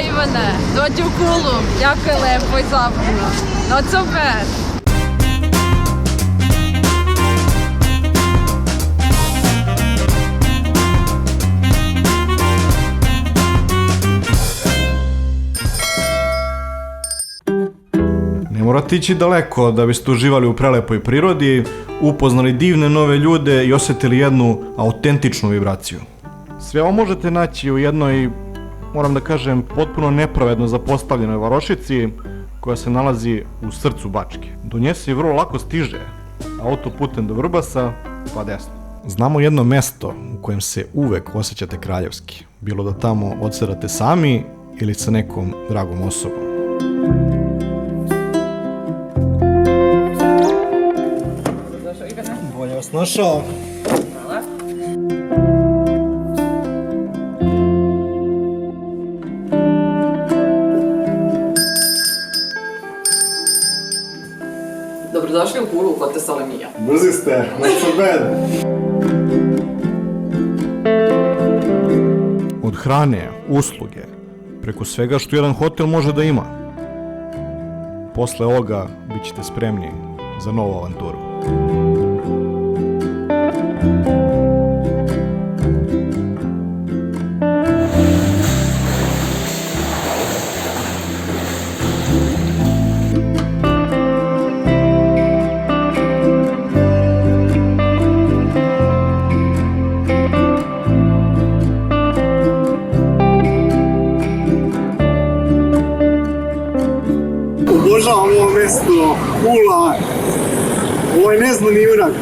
Ivane, dođi u Kulum, jako je lepo i zabavno. No super! Ne morate ići daleko da biste uživali u prelepoj prirodi, upoznali divne nove ljude i osjetili jednu autentičnu vibraciju. Sve ovo možete naći u jednoj, moram da kažem, potpuno nepravedno zapostavljenoj varošici koja se nalazi u srcu Bačke. Do nje se vrlo lako stiže autoputem do Vrbasa, pa desno. Znamo jedno mesto u kojem se uvek osjećate kraljevski, bilo da tamo odserate sami ili sa nekom dragom osobom. Bolje vas našao. Hvala. Dobrodošli u Kulu u Hotel Solemija. Brzi ste, not so bad. Od hrane, usluge, preko svega što jedan hotel može da ima. Posle ovoga bit ćete spremni za novu avanturu. Obožavam ovo mesto, Kula, ovo je neznani junak,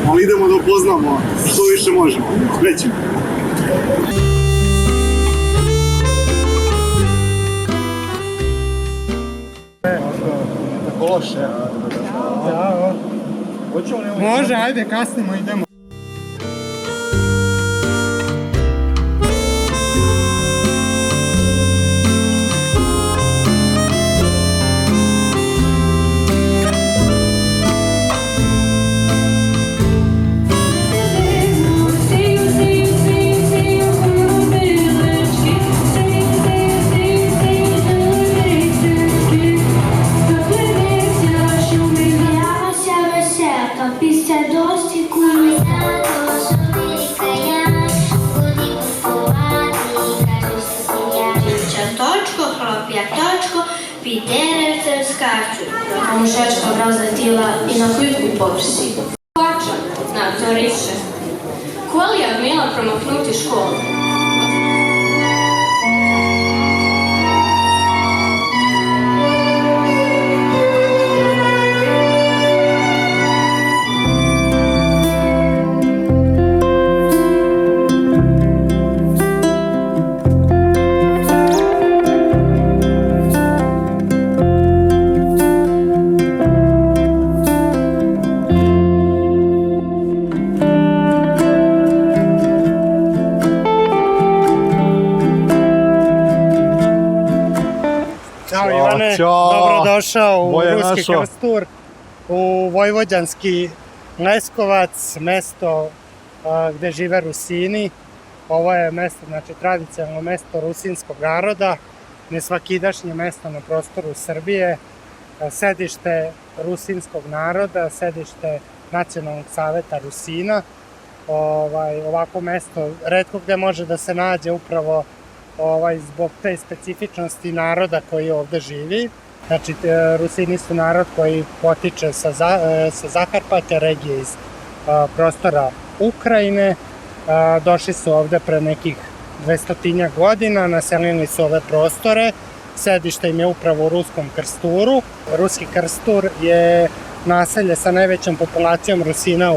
ali idemo da upoznamo što više možemo. Krećemo. Tako loše. Može, ajde, kasnimo, idemo. Мушачка разлетіла і на квітку поверсі. Плача на торіше. Коли я вміла промахнути школу. Ćao Ivane, dobrodošao u Ruski Krstur, u vojvođanski Leskovac, mesto gde žive Rusini. Ovo je mesto, znači tradicionalno mesto rusinskog naroda, nesvakidašnje mesto na prostoru Srbije, sedište rusinskog naroda, sedište Nacionalnog saveta Rusina. Ovako mesto retko gde može da se nađe upravo zbog te specifičnosti naroda koji ovde živi. Znači, Rusini su narod koji potiče sa Zakarpatja, regije iz prostora Ukrajine. Došli su ovde pre nekih 200 godina, naselili su ove prostore. Sedište im je upravo u Ruskom Krsturu. Ruski Krstur je naselje sa najvećom populacijom Rusina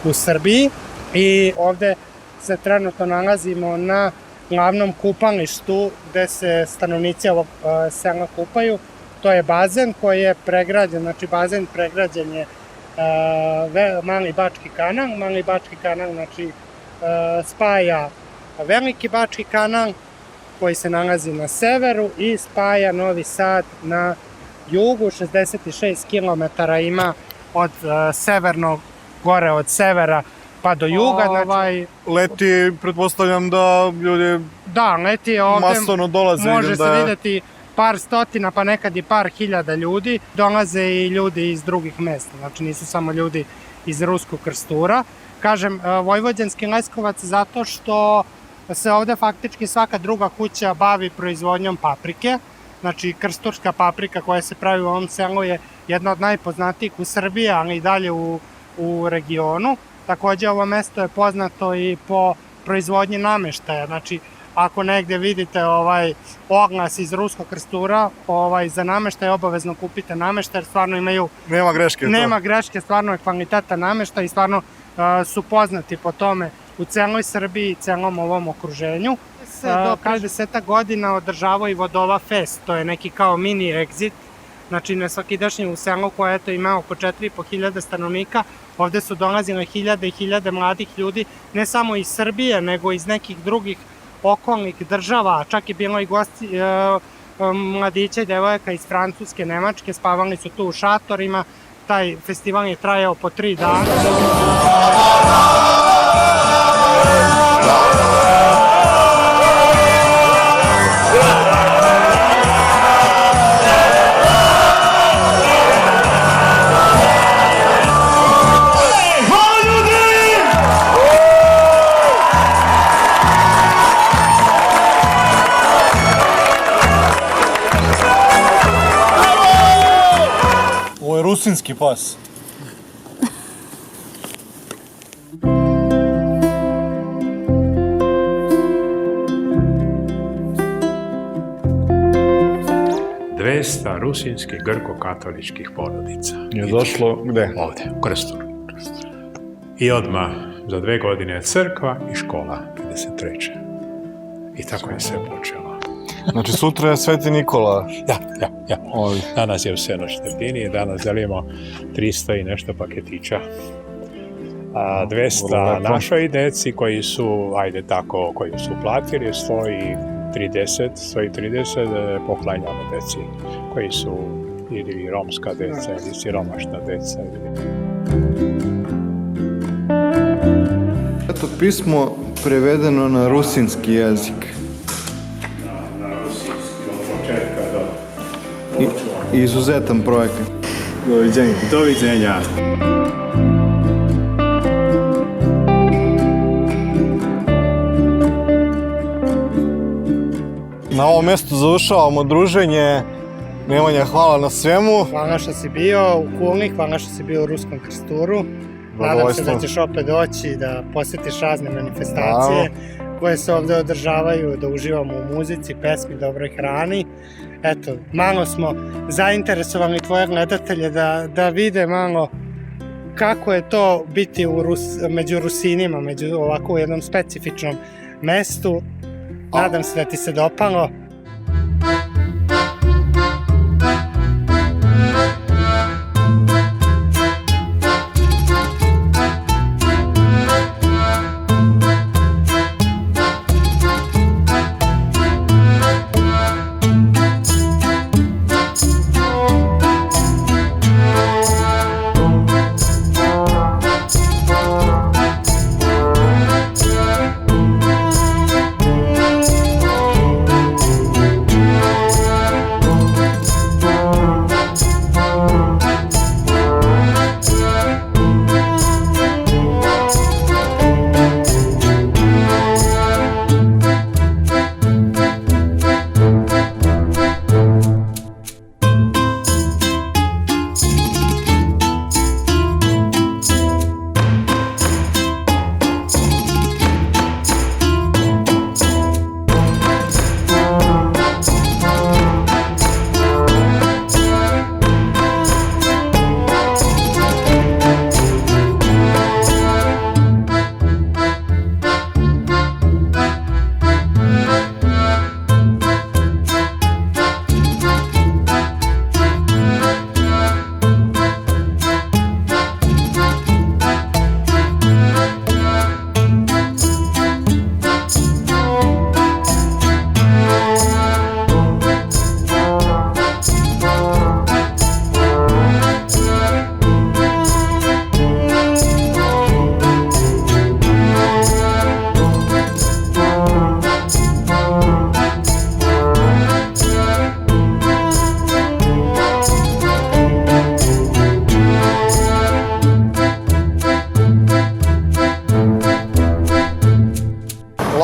u Srbiji i ovde se trenutno nalazimo na glavnom kupalištu gde se stanovnici ovog sela kupaju. To je bazen koji je pregrađen, znači bazen pregrađen je Mali Bački kanal. Mali Bački kanal znači spaja Veliki Bački kanal koji se nalazi na severu i spaja Novi Sad na jugu. 66 km ima od severnog, gore od severa pa do juga. Leti, pretpostavljam da ljudi Da, leti ovde, masovno dolaze. može se videti par stotina, pa nekad i par hiljada ljudi. Dolaze i ljudi iz drugih mesta, znači nisu samo ljudi iz Ruskog Krstura. Kažem, Vojvođanski Leskovac zato što se ovde faktički svaka druga kuća bavi proizvodnjom paprike. Znači, krsturska paprika koja se pravi u ovom selu je jedna od najpoznatijih u Srbiji, ali i dalje u regionu. Takođe, ovo mesto je poznato i po proizvodnji nameštaja. Znači, ako negde vidite oglas iz Ruskog Krstura, za nameštaj obavezno kupite nameštaj, jer stvarno imaju... Nema greške. Nema greške, stvarno je kvaliteta nameštaj i stvarno su poznati po tome u celoj Srbiji i celom ovom okruženju. Do pre 10 godina održavao i Vodova Fest, to je neki kao mini exit, znači nesvakidašnji u selu koje ima oko 4.500 stanovnika. Ovde su dolazile hiljade i hiljade mladih ljudi, ne samo iz Srbije, nego iz nekih drugih okolnih država, čak je bilo i gosti, mladića i devojaka iz Francuske, Nemačke, spavali su tu u šatorima. Taj festival je trajao po 3 dana. Ovo je rusinski pas. Dvesta rusinskih grko-katoličkih porodica. Je došlo gde? Ovde, u Krsturu. I odmah za 2 godine crkva i škola, 53. I tako je sve počelo. Znači sutra je Sveti Nikola. Ja. Danas je u Senoj Štepini, danas delimo 300 i nešto paketića. 200 našoj deci koji su, koji su platili, 130 poklanjamo deci koji su ili romska deca ili siromašna deca. Eto pismo prevedeno na rusinski jezik. Izuzetan projekat. Doviđenja. Doviđenja. Na ovom mjestu završavamo druženje. Nemanja, hvala na svemu. Hvala što si bio u Kulni, hvala što si bio u Ruskom Krsturu. Nadam se da ćeš opet doći da posjetiš razne manifestacije koje se ovde održavaju, da uživamo u muzici, pesmi, dobroj hrani. Eto, malo smo zainteresovali tvoje gledatelje da vide malo kako je to biti među Rusinima, među ovako u jednom specifičnom mestu. Nadam se da ti se dopalo.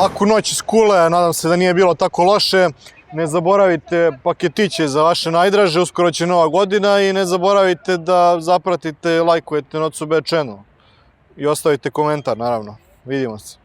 Laku noć iz Kule, nadam se da nije bilo tako loše. Ne zaboravite paketiće za vaše najdraže, uskoro će nova godina i ne zaboravite da zapratite, lajkujete Nocu B channel. I ostavite komentar, naravno. Vidimo se.